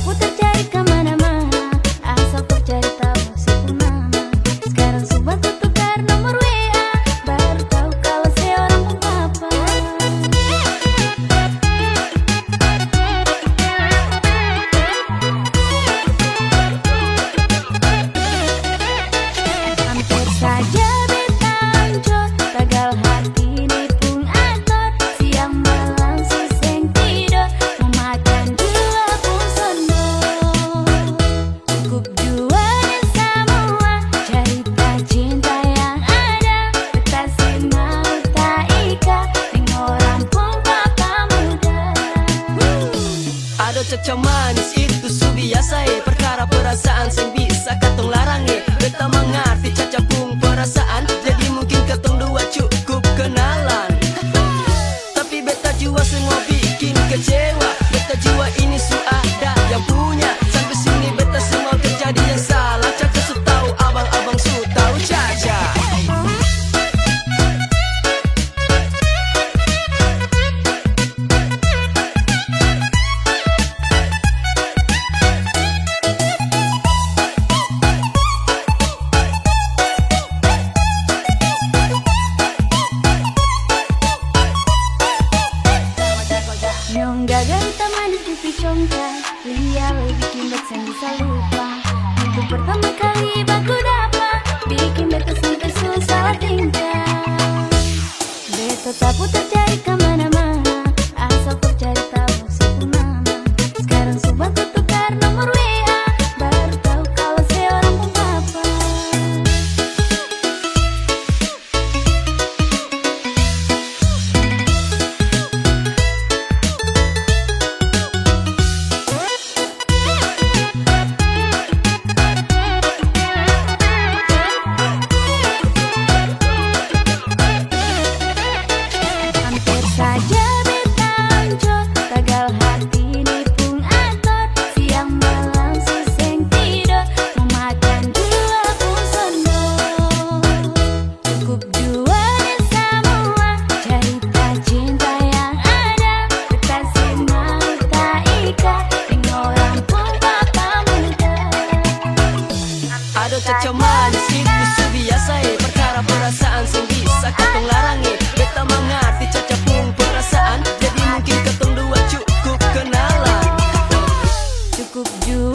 putar cari kemana-mana, asal kau cari tahu sebut nama. Sekarang sudah ku tukar nomor WA, baru tahu kalau seorang papa. Hampir saja beta hancur, gagal hati nipung ator. Siang malam siseng tidur, memakan dua pun sondor. Cukup jua dan semua cerita cinta yang ada. Beta simak tak ika, dengan orang pun papa muda. Ada caca manis itu su biasa perkara perasaan sing bisa katong larangi. Beta mengerti caca pun perasaan, jadi mungkin katong dua cukup kenalan. Tapi beta jua semua bikin kecewa. Beta jua ini su ada yang punya. Sampai sini beta semua kejadian salah. Caca su tahu, abang-abang su tahu caca. Nyong gagal teman di picongka, Lia bikin bet sen bisa lupa. Itu pertama kali baku dapat, bikin beta sampai susah tingkah. Beta tak putar cari kemana-mana, asal kau cari tahu sebut nama. Sekarang sudah ku tukar nomor WA, baru tahu kalau seorang papa. Hampir saja beta hancur, gagal hati nipung ator. Siang malam siseng tidur, memakan dua pun sondor. Cukup jua dan semua cerita cinta yang ada. Beta simak tak ika, dengan orang pun papa muda. Ada caca manis itu su biasa perkara perasaan sing bisa katong larangi. Beta mengerti caca pun perasaan, jadi mungkin katong dua cukup kenalan. Cukup jua